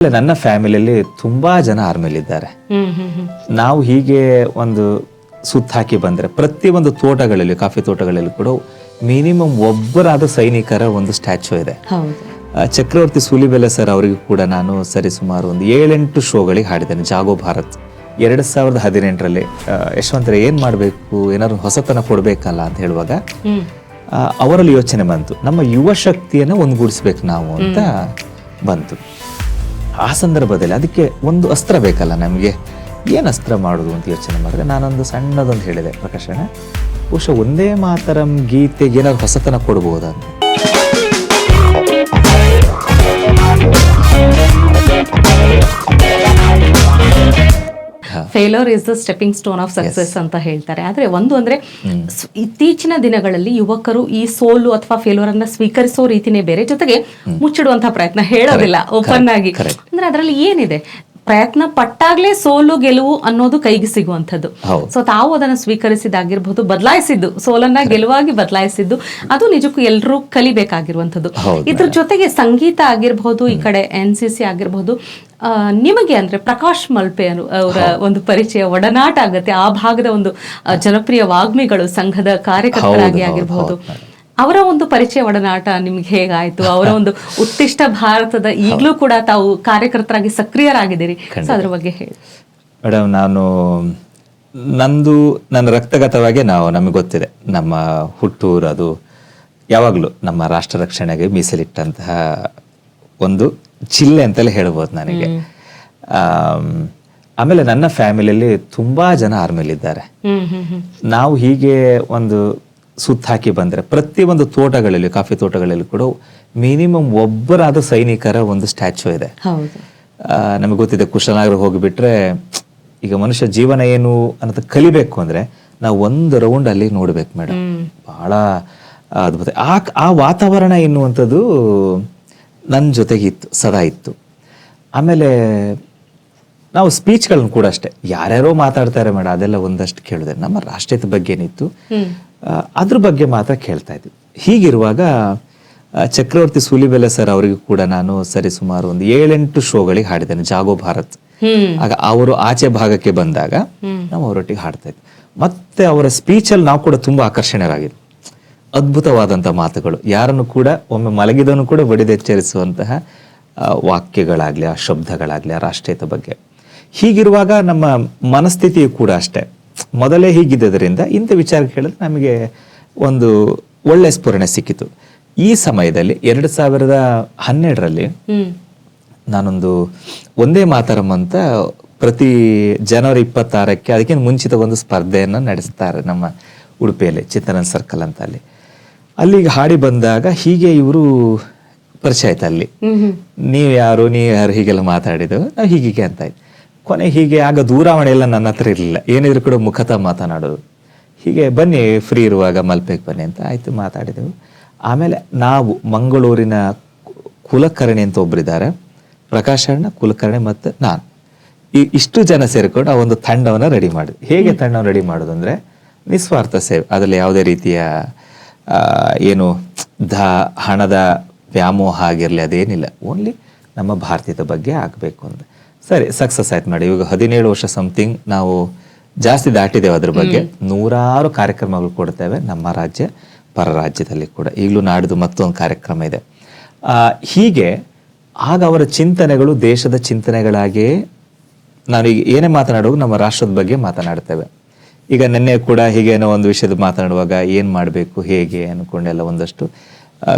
ನನ್ನ ಫ್ಯಾಮಿಲಿಯಲ್ಲಿ ತುಂಬಾ ಜನ ಆರ್ಮಿಲಿದ್ದಾರೆ. ನಾವು ಹೀಗೆ ಒಂದು ಸುತ್ತ ಹಾಕಿ ಬಂದ್ರೆ ಪ್ರತಿಯೊಂದು ತೋಟಗಳಲ್ಲಿ, ಕಾಫಿ ತೋಟಗಳಲ್ಲಿ ಕೂಡ ಮಿನಿಮಮ್ ಒಬ್ಬರಾದ ಸೈನಿಕರ ಒಂದು ಸ್ಟ್ಯಾಚ್ಯೂ ಇದೆ. ಚಕ್ರವರ್ತಿ ಸೂಲಿಬೆಲೆ ಸರ್ ಅವರಿಗೂ ಕೂಡ ನಾನು ಸರಿಸುಮಾರು ಒಂದು 7-8 ಶೋಗಳಿಗೆ ಹಾಡಿದ್ದೇನೆ. ಜಾಗೋ ಭಾರತ್ 2018ರಲ್ಲಿ ಯಶವಂತರ ಏನ್ ಮಾಡ್ಬೇಕು, ಏನಾದ್ರು ಹೊಸತನ ಕೊಡ್ಬೇಕಲ್ಲ ಅಂತ ಹೇಳುವಾಗ ಅವರಲ್ಲಿ ಯೋಚನೆ ಬಂತು, ನಮ್ಮ ಯುವ ಶಕ್ತಿಯನ್ನ ಒಂದುಗೂಡಿಸ್ಬೇಕು ನಾವು ಅಂತ ಬಂತು. ಆ ಸಂದರ್ಭದಲ್ಲಿ ಅದಕ್ಕೆ ಒಂದು ಅಸ್ತ್ರ ಬೇಕಲ್ಲ, ನಮಗೆ ಏನು ಅಸ್ತ್ರ ಮಾಡೋದು ಅಂತ ಯೋಚನೆ ಮಾಡಿದ್ರೆ ನಾನೊಂದು ಸಣ್ಣದೊಂದು ಹೇಳಿದೆ, ಪ್ರಕಾಶಣ್ಣ ಬಹುಶಃ ಒಂದೇ ಮಾತರಂ ಗೀತೆಗೆ ಏನಾದ್ರು ಹೊಸತನ ಕೊಡ್ಬೋದಂತ. Failure is the stepping stone of success ಅಂತ ಹೇಳ್ತಾರೆ. ಆದ್ರೆ ಅಂದ್ರೆ ಇತ್ತೀಚಿನ ದಿನಗಳಲ್ಲಿ ಯುವಕರು ಈ ಸೋಲು ಅಥವಾ ಫೇಲ್ಯೂರ್ ಅನ್ನ ಸ್ವೀಕರಿಸೋ ರೀತಿನೇ ಬೇರೆ, ಜೊತೆಗೆ ಮುಚ್ಚಿಡುವಂತಹ ಪ್ರಯತ್ನ ಹೇಳೋದಿಲ್ಲ ಓಪನ್ ಆಗಿ. ಅಂದ್ರೆ ಅದರಲ್ಲಿ ಏನಿದೆ, ಪ್ರಯತ್ನ ಪಟ್ಟಾಗ್ಲೇ ಸೋಲು ಗೆಲುವು ಅನ್ನೋದು ಕೈಗೆ ಸಿಗುವಂಥದ್ದು. ಸೊ ತಾವು ಅದನ್ನು ಸ್ವೀಕರಿಸಿದಾಗಿರ್ಬಹುದು, ಬದಲಾಯಿಸಿದ್ದು, ಸೋಲನ್ನ ಗೆಲುವಾಗಿ ಬದಲಾಯಿಸಿದ್ದು, ಅದು ನಿಜಕ್ಕೂ ಎಲ್ಲರೂ ಕಲಿಬೇಕಾಗಿರುವಂಥದ್ದು. ಇದ್ರ ಜೊತೆಗೆ ಸಂಗೀತ ಆಗಿರ್ಬಹುದು, ಈ ಕಡೆ NCC ಆಗಿರ್ಬಹುದು, ನಿಮಗೆ ಅಂದ್ರೆ ಪ್ರಕಾಶ್ ಮಲ್ಪೆ ಅವರ ಒಂದು ಪರಿಚಯ, ಒಡನಾಟ ಆಗುತ್ತೆ. ಆ ಭಾಗದ ಒಂದು ಜನಪ್ರಿಯ ವಾಗ್ಮಿಗಳು, ಸಂಘದ ಕಾರ್ಯಕರ್ತರಾಗಿ ಆಗಿರ್ಬಹುದು, ಅವರ ಒಂದು ಪರಿಚಯ, ಒಡನಾಟ ನಿಮ್ಗೆ ಹೇಗಾಯ್ತು? ಅವರ ಒಂದು ಉತ್ತಿಷ್ಟ ಭಾರತದ ಈಗಲೂ ಕೂಡ ತಾವು ಕಾರ್ಯಕರ್ತರಾಗಿ ಸಕ್ರಿಯರಾಗಿದ್ದೀರಿ, ಅದ್ರ ಬಗ್ಗೆ ಹೇಳಿ ಮೇಡಮ್. ನನ್ನ ರಕ್ತಗತವಾಗಿ ನಮಗೆ ಗೊತ್ತಿದೆ, ನಮ್ಮ ಹುಟ್ಟೂರು ಅದು ಯಾವಾಗಲೂ ನಮ್ಮ ರಾಷ್ಟ್ರ ರಕ್ಷಣೆಗೆ ಮೀಸಲಿಟ್ಟಂತಹ ಒಂದು ಜಿಲ್ಲೆ ಅಂತಲೇ ಹೇಳ್ಬೋದು ನನಗೆ. ಆಮೇಲೆ ನನ್ನ ಫ್ಯಾಮಿಲಿಯಲ್ಲಿ ತುಂಬಾ ಜನ ಆರ್ಮಿಲಿದ್ದಾರೆ. ನಾವು ಹೀಗೆ ಒಂದು ಸುತ್ತ ಹಾಕಿ ಬಂದ್ರೆ ಪ್ರತಿಯೊಂದು ತೋಟಗಳಲ್ಲಿ, ಕಾಫಿ ತೋಟಗಳಲ್ಲಿ ಕೂಡ ಮಿನಿಮಮ್ ಒಬ್ಬರಾದ ಸೈನಿಕರ ಒಂದು ಸ್ಟ್ಯಾಚ್ಯೂ ಇದೆ. ನಮಗೆ ಗೊತ್ತಿದೆ, ಕುಶಲನಗರ ಹೋಗಿಬಿಟ್ರೆ ಈಗ ಮನುಷ್ಯ ಜೀವನ ಏನು ಅನ್ನೋದು ಕಲಿಬೇಕು ಅಂದ್ರೆ ನಾವು ಒಂದು ರೌಂಡ್ ಅಲ್ಲಿ ನೋಡ್ಬೇಕು ಮೇಡಮ್. ಬಹಳ ಅದ್ಭುತ. ಆ ವಾತಾವರಣ ಎನ್ನುವಂಥದ್ದು ನನ್ನ ಜೊತೆಗೆ ಇತ್ತು, ಸದಾ ಇತ್ತು. ಆಮೇಲೆ ನಾವು ಸ್ಪೀಚ್ಗಳನ್ನು ಕೂಡ ಅಷ್ಟೇ, ಯಾರ್ಯಾರೋ ಮಾತಾಡ್ತಾರೆ ಮೇಡಮ್, ಅದೆಲ್ಲ ಒಂದಷ್ಟು ಕೇಳಿದೆ. ನಮ್ಮ ರಾಷ್ಟ್ರೀಯತೆ ಬಗ್ಗೆ ಏನಿತ್ತು ಅದ್ರ ಬಗ್ಗೆ ಮಾತ್ರ ಕೇಳ್ತಾ ಇದ್ವಿ. ಹೀಗಿರುವಾಗ ಚಕ್ರವರ್ತಿ ಸೂಲಿಬೆಲೆ ಸರ್ ಅವರಿಗೂ ಕೂಡ ನಾನು ಸರಿಸುಮಾರು ಒಂದು 7-8 ಶೋಗಳಿಗೆ ಹಾಡಿದ್ದೇನೆ, ಜಾಗೋ ಭಾರತ್. ಆಗ ಅವರು ಆಚೆ ಭಾಗಕ್ಕೆ ಬಂದಾಗ ನಾವು ಅವರೊಟ್ಟಿಗೆ ಹಾಡ್ತಾ ಇದ್ವಿ. ಮತ್ತೆ ಅವರ ಸ್ಪೀಚಲ್ಲಿ ನಾವು ಕೂಡ ತುಂಬಾ ಆಕರ್ಷಣೆಯಾಗಿದ್ವಿ. ಅದ್ಭುತವಾದಂಥ ಮಾತುಗಳು, ಯಾರನ್ನು ಕೂಡ ಒಮ್ಮೆ ಮಲಗಿದನ್ನು ಕೂಡ ಬಡಿದೆಚ್ಚರಿಸುವಂತಹ ವಾಕ್ಯಗಳಾಗ್ಲಿ, ಆ ಶಬ್ದಗಳಾಗ್ಲಿ, ಆ ರಾಷ್ಟ್ರೀಯತೆ ಬಗ್ಗೆ. ಹೀಗಿರುವಾಗ ನಮ್ಮ ಮನಸ್ಥಿತಿಯು ಕೂಡ ಅಷ್ಟೇ, ಮೊದಲೇ ಹೀಗಿದ್ದರಿಂದ ಇಂಥ ವಿಚಾರ ಕೇಳಿದ್ರೆ ನಮಗೆ ಒಂದು ಒಳ್ಳೆ ಸ್ಫುರಣೆ ಸಿಕ್ಕಿತು. ಈ ಸಮಯದಲ್ಲಿ 2012ರಲ್ಲಿ ನಾನೊಂದು ಒಂದೇ ಮಾತರಂ ಅಂತ ಪ್ರತಿ ಜನವರಿ 26ಕ್ಕೆ ಅದಕ್ಕಿಂತ ಮುಂಚಿತ ಒಂದು ಸ್ಪರ್ಧೆಯನ್ನು ನಡೆಸ್ತಾರೆ ನಮ್ಮ ಉಡುಪಿಯಲ್ಲಿ, ಚಿತ್ತರನ್ ಸರ್ಕಲ್ ಅಂತ. ಅಲ್ಲಿಗೆ ಹಾಡಿ ಬಂದಾಗ ಹೀಗೆ ಇವರು ಪರಿಚಯ ಆಯ್ತು. ಅಲ್ಲಿ ನೀವು ಯಾರು ಹೀಗೆಲ್ಲ ಮಾತಾಡಿದೆವು ನಾವು ಹೀಗೆ ಅಂತ ಆಯ್ತು. ಕೊನೆ ಹೀಗೆ ಆಗ ದೂರವಾಣಿ ಎಲ್ಲ ನನ್ನ ಹತ್ರ ಇರಲಿಲ್ಲ, ಏನಿದ್ರು ಕೂಡ ಮುಖತಃ ಮಾತನಾಡೋದು. ಹೀಗೆ ಬನ್ನಿ ಫ್ರೀ ಇರುವಾಗ ಮಲ್ಪೆಗೆ ಬನ್ನಿ ಅಂತ ಆಯ್ತು, ಮಾತಾಡಿದೆವು. ಆಮೇಲೆ ನಾವು ಮಂಗಳೂರಿನ ಕುಲಕರ್ಣಿ ಅಂತ ಒಬ್ಬರಿದ್ದಾರೆ, ಪ್ರಕಾಶಣ್ಣ, ಕುಲಕರ್ಣಿ ಮತ್ತು ನಾನು, ಇಷ್ಟು ಜನ ಸೇರಿಕೊಂಡು ಆ ಒಂದು ತಂಡವನ್ನು ರೆಡಿ ಮಾಡಿದ್ವಿ. ಹೇಗೆ ತಂಡವನ್ನು ರೆಡಿ ಮಾಡೋದು ಅಂದರೆ ನಿಸ್ವಾರ್ಥ ಸೇವೆ, ಅದರಲ್ಲಿ ಯಾವುದೇ ರೀತಿಯ ಏನು ಹಣದ ವ್ಯಾಮೋಹ ಆಗಿರಲಿ ಅದೇನಿಲ್ಲ, ಓನ್ಲಿ ನಮ್ಮ ಭಾರತೀಯದ ಬಗ್ಗೆ ಆಗಬೇಕು ಅಂತ. ಸರಿ, ಸಕ್ಸಸ್ ಆಯ್ತು ಮಾಡಿ. ಇವಾಗ 17 ವರ್ಷ ಸಮಥಿಂಗ್ ನಾವು ಜಾಸ್ತಿ ದಾಟಿದ್ದೇವೆ. ಅದ್ರ ಬಗ್ಗೆ 100 ಕಾರ್ಯಕ್ರಮಗಳು ಕೊಡ್ತೇವೆ, ನಮ್ಮ ರಾಜ್ಯ ಪರ ರಾಜ್ಯದಲ್ಲಿ ಕೂಡ. ಈಗಲೂ ನಾಡಿದ್ದು ಮತ್ತೊಂದು ಕಾರ್ಯಕ್ರಮ ಇದೆ. ಹೀಗೆ ಆಗ ಅವರ ಚಿಂತನೆಗಳು ದೇಶದ ಚಿಂತನೆಗಳಾಗಿಯೇ ನಾನು ಈಗ ಏನೇ ಮಾತನಾಡುವಾಗ ನಮ್ಮ ರಾಷ್ಟ್ರದ ಬಗ್ಗೆ ಮಾತನಾಡ್ತೇವೆ. ಈಗ ನಿನ್ನೆ ಕೂಡ ಹೀಗೇನೋ ಒಂದು ವಿಷಯದ ಮಾತನಾಡುವಾಗ ಏನು ಮಾಡಬೇಕು, ಹೇಗೆ ಅನ್ಕೊಂಡೆಲ್ಲ ಒಂದಷ್ಟು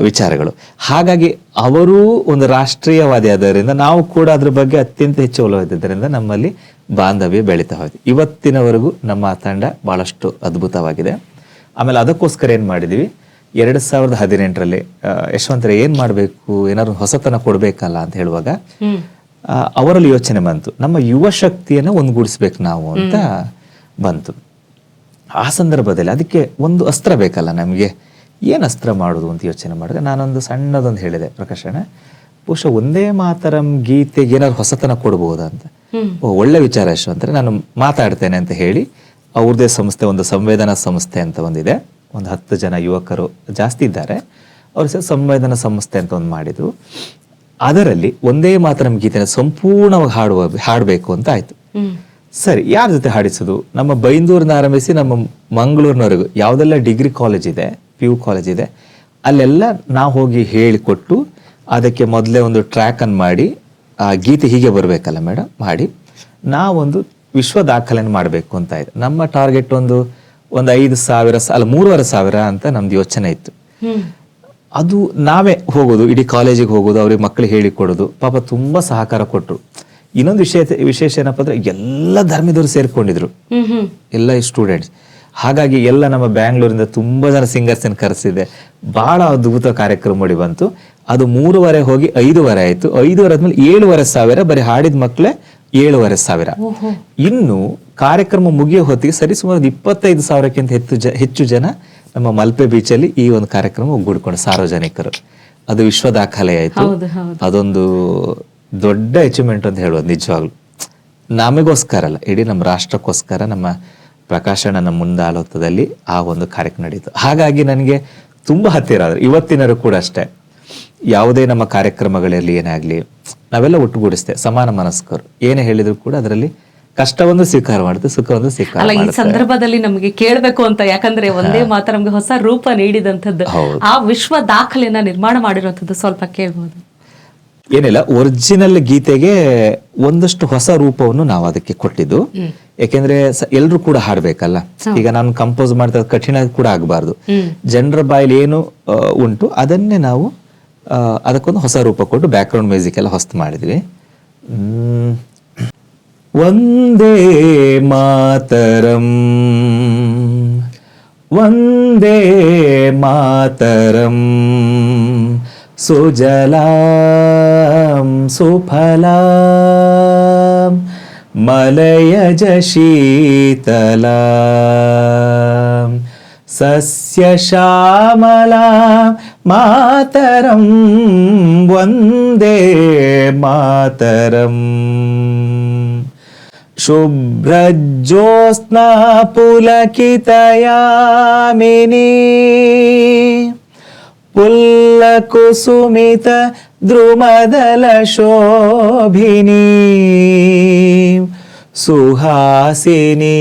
ವಿಚಾರಗಳು. ಹಾಗಾಗಿ ಅವರು ಒಂದು ರಾಷ್ಟ್ರೀಯವಾದಿ ಆದ್ದರಿಂದ ನಾವು ಕೂಡ ಅದ್ರ ಬಗ್ಗೆ ಅತ್ಯಂತ ಹೆಚ್ಚು ಒಲವಿದ್ದರಿಂದ ನಮ್ಮಲ್ಲಿ ಬಾಂಧವ್ಯ ಬೆಳೀತಾ ಹೋಯ್ತು. ಇವತ್ತಿನವರೆಗೂ ನಮ್ಮ ತಂಡ ಬಹಳಷ್ಟು ಅದ್ಭುತವಾಗಿದೆ. ಆಮೇಲೆ ಅದಕ್ಕೋಸ್ಕರ ಏನು ಮಾಡಿದ್ವಿ, 2018ರಲ್ಲಿ ಯಶವಂತರ ಏನ್ ಮಾಡಬೇಕು, ಏನಾದ್ರು ಹೊಸತನ ಕೊಡ್ಬೇಕಲ್ಲ ಅಂತ ಹೇಳುವಾಗ ಅವರಲ್ಲಿ ಯೋಚನೆ ಬಂತು, ನಮ್ಮ ಯುವ ಶಕ್ತಿಯನ್ನ ಒಂದುಗೂಡಿಸ್ಬೇಕು ನಾವು ಅಂತ ಬಂತು. ಆ ಸಂದರ್ಭದಲ್ಲಿ ಅದಕ್ಕೆ ಒಂದು ಅಸ್ತ್ರ ಬೇಕಲ್ಲ, ನಮಗೆ ಏನು ಅಸ್ತ್ರ ಮಾಡೋದು ಅಂತ ಯೋಚನೆ ಮಾಡಿದ್ರೆ ನಾನೊಂದು ಸಣ್ಣದೊಂದು ಹೇಳಿದೆ, ಪ್ರಕಾಶಣ್ಣ ಬಹುಶಃ ಒಂದೇ ಮಾತರಂ ಗೀತೆಗೆ ಏನಾದ್ರು ಹೊಸತನ ಕೊಡ್ಬೋದಂತ. ಒಳ್ಳೆ ವಿಚಾರ ಯಶವಂತರೆ, ನಾನು ಮಾತಾಡ್ತೇನೆ ಅಂತ ಹೇಳಿ ಅವ್ರದೇ ಸಂಸ್ಥೆ, ಒಂದು ಸಂವೇದನಾ ಸಂಸ್ಥೆ ಅಂತ ಒಂದಿದೆ, ಒಂದು 10 ಜನ ಯುವಕರು ಜಾಸ್ತಿ ಇದ್ದಾರೆ, ಅವ್ರ ಸಂವೇದನಾ ಸಂಸ್ಥೆ ಅಂತ ಒಂದು ಮಾಡಿದ್ರು. ಅದರಲ್ಲಿ ಒಂದೇ ಮಾತರಂ ಗೀತೆನ ಸಂಪೂರ್ಣವಾಗಿ ಹಾಡಬೇಕು ಅಂತ ಆಯ್ತು. ಸರಿ, ಯಾರ ಜೊತೆ ಹಾಡಿಸೋದು? ನಮ್ಮ ಬೈಂದೂರಿನ ಆರಂಭಿಸಿ ನಮ್ಮ ಮಂಗಳೂರಿನವರೆಗೂ ಯಾವುದೆಲ್ಲ ಡಿಗ್ರಿ ಕಾಲೇಜ್ ಇದೆ, PU ಕಾಲೇಜ್ ಇದೆ, ಅಲ್ಲೆಲ್ಲ ನಾವು ಹೋಗಿ ಹೇಳಿಕೊಟ್ಟು ಅದಕ್ಕೆ ಮೊದಲೇ ಒಂದು ಟ್ರ್ಯಾಕ್ ಅನ್ನು ಮಾಡಿ, ಆ ಗೀತೆ ಹೀಗೆ ಬರಬೇಕಲ್ಲ ಮೇಡಮ್ ಮಾಡಿ ನಾವೊಂದು ವಿಶ್ವ ದಾಖಲೆಯನ್ನು ಮಾಡಬೇಕು ಅಂತ ಇದೆ. ನಮ್ಮ ಟಾರ್ಗೆಟ್ ಒಂದು 5,000 ಅಲ್ಲ 3,500 ಅಂತ ನಮ್ದು ಯೋಚನೆ ಇತ್ತು. ಅದು ನಾವೇ ಹೋಗೋದು, ಇಡೀ ಕಾಲೇಜಿಗೆ ಹೋಗೋದು, ಅವ್ರಿಗೆ ಮಕ್ಕಳಿಗೆ ಹೇಳಿಕೊಡೋದು. ಪಾಪ ತುಂಬಾ ಸಹಕಾರ ಕೊಟ್ಟರು. ಇನ್ನೊಂದು ವಿಶೇಷ ಏನಪ್ಪ ಅಂದ್ರೆ ಎಲ್ಲ ಧರ್ಮದವರು ಸೇರ್ಕೊಂಡಿದ್ರು, ಎಲ್ಲ ಸ್ಟೂಡೆಂಟ್ಸ್. ಹಾಗಾಗಿ ಎಲ್ಲ ನಮ್ಮ ಬ್ಯಾಂಗ್ಳೂರಿಂದ ತುಂಬಾ ಜನ ಸಿಂಗರ್ಸ್ ಅನ್ನು ಕರೆಸಿದೆ. ಬಹಳ ಅದ್ಭುತ ಕಾರ್ಯಕ್ರಮ ಮಾಡಿ ಬಂತು. ಅದು 3:30 ಹೋಗಿ 5:30 ಆಯ್ತು. 5:30 ಆದ್ಮೇಲೆ 7,500 ಬರೀ ಹಾಡಿದ ಮಕ್ಕಳೇ 7,500. ಇನ್ನು ಕಾರ್ಯಕ್ರಮ ಮುಗಿಯೋ ಹೊತ್ತಿಗೆ ಸರಿಸುಮಾರು 25,000ಕ್ಕಿಂತ ಹೆಚ್ಚು ಜನ ನಮ್ಮ ಮಲ್ಪೆ ಬೀಚಲ್ಲಿ ಈ ಒಂದು ಕಾರ್ಯಕ್ರಮ ಒಗ್ಗೂಡ್ಕೊಂಡು ಸಾರ್ವಜನಿಕರು. ಅದು ವಿಶ್ವ ದಾಖಲೆ ಆಯ್ತು. ಅದೊಂದು ದೊಡ್ಡ ಅಚೀವ್ಮೆಂಟ್ ಅಂತ ಹೇಳ್ಬೋದು. ನಿಜವಾಗ್ಲು ನಮಗೋಸ್ಕರ ಅಲ್ಲ, ಇಡೀ ನಮ್ಮ ರಾಷ್ಟ್ರಕ್ಕೋಸ್ಕರ ನಮ್ಮ ಪ್ರಕಾಶನ ನಮ್ಮ ಮುಂದಾಲೋತ್ತದಲ್ಲಿ ಆ ಒಂದು ಕಾರ್ಯಕ್ರಮ ನಡೀತು. ಹಾಗಾಗಿ ನನಗೆ ತುಂಬಾ ಹತ್ತಿರ ಆದ್ರು. ಇವತ್ತಿನರು ಕೂಡ ಅಷ್ಟೇ, ಯಾವುದೇ ನಮ್ಮ ಕಾರ್ಯಕ್ರಮಗಳಲ್ಲಿ ಏನೇ ಆಗ್ಲಿ ನಾವೆಲ್ಲ ಒಟ್ಟುಗೂಡಿಸ್ತೇವೆ. ಸಮಾನ ಮನಸ್ಕರು ಏನೇ ಹೇಳಿದ್ರು ಕೂಡ ಅದರಲ್ಲಿ ಕಷ್ಟವೊಂದು ಸ್ವೀಕಾರ ಮಾಡುತ್ತೆ, ಸುಖವೊಂದು ಸ್ವೀಕಾರ ಅಲ್ಲ. ಈ ಸಂದರ್ಭದಲ್ಲಿ ನಮಗೆ ಕೇಳಬೇಕು ಅಂತ, ಯಾಕಂದ್ರೆ ಒಂದೇ ಮಾತ್ರ ನಮ್ಗೆ ಹೊಸ ರೂಪ ನೀಡಿದಂಥದ್ದು, ಆ ವಿಶ್ವ ದಾಖಲೆಯನ್ನ ನಿರ್ಮಾಣ ಮಾಡಿರುವಂಥದ್ದು ಸ್ವಲ್ಪ ಕೇಳ್ಬೋದು? ಏನಿಲ್ಲ, ಒರಿಜಿನಲ್ ಗೀತೆಗೆ ಒಂದಷ್ಟು ಹೊಸ ರೂಪವನ್ನು ನಾವು ಅದಕ್ಕೆ ಕೊಟ್ಟಿದ್ದು. ಯಾಕೆಂದ್ರೆ ಎಲ್ರು ಕೂಡ ಹಾಡ್ಬೇಕಲ್ಲ. ಈಗ ನಾನು ಕಂಪೋಸ್ ಮಾಡ್ತಾ ಕಠಿಣ ಕೂಡ ಆಗಬಾರ್ದು. ಜನರ ಬಾಯಲ್ಲಿ ಏನು ಉಂಟು ಅದನ್ನೇ ನಾವು ಅದಕ್ಕೊಂದು ಹೊಸ ರೂಪ ಕೊಟ್ಟು ಬ್ಯಾಕ್ ಗ್ರೌಂಡ್ ಮ್ಯೂಸಿಕ್ ಎಲ್ಲ ಹೊಸ್ತು ಮಾಡಿದ್ವಿ. ವಂದೇ ಮಾತರಂ, ವಂದೇ ಮಾತರಂ, ಸುಜಲಾಂ ಸುಫಲಾಂ ಮಲಯಜ ಶೀತಲಾಂ ಸಸ್ಯ ಶ್ಯಾಮಲಾಂ ಮಾತರಂ, ವಂದೇ ಮಾತರಂ. ಶುಭ್ರಜ್ಯೋತ್ಸ್ನಾ ಪುಲಕಿತಯಾಮಿನಿ ಪುಲ್ಲಕುಸುಮಿತ ದ್ರುಮದಲ ಶೋಭಿನಿ ಸುಹಾಸಿನಿ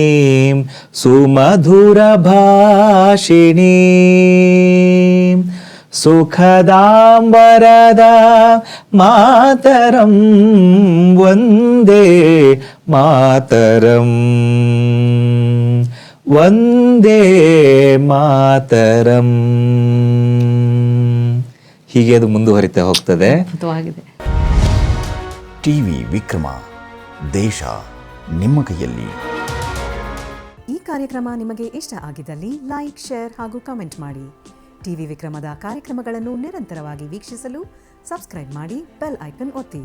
ಸುಮಧುರ ಭಾಷಿಣಿ ಸುಖದಾಂಬರದ ಮಾತರಂ, ವಂದೇ ಮಾತರಂ, ವಂದೇ ಮಾತರಂ. ಹೀಗೆ ಅದು ಮುಂದುವರಿತಾ ಹೋಗ್ತದೆ. ಟಿವಿ ವಿಕ್ರಮ, ದೇಶ ನಿಮ್ಮ ಕೈಯಲ್ಲಿ. ಈ ಕಾರ್ಯಕ್ರಮ ನಿಮಗೆ ಇಷ್ಟ ಆಗಿದ್ದಲ್ಲಿ ಲೈಕ್, ಶೇರ್ ಹಾಗೂ ಕಮೆಂಟ್ ಮಾಡಿ. ಟಿವಿ ವಿಕ್ರಮದ ಕಾರ್ಯಕ್ರಮಗಳನ್ನು ನಿರಂತರವಾಗಿ ವೀಕ್ಷಿಸಲು ಸಬ್ಸ್ಕ್ರೈಬ್ ಮಾಡಿ, ಬೆಲ್ ಐಕನ್ ಒತ್ತಿ.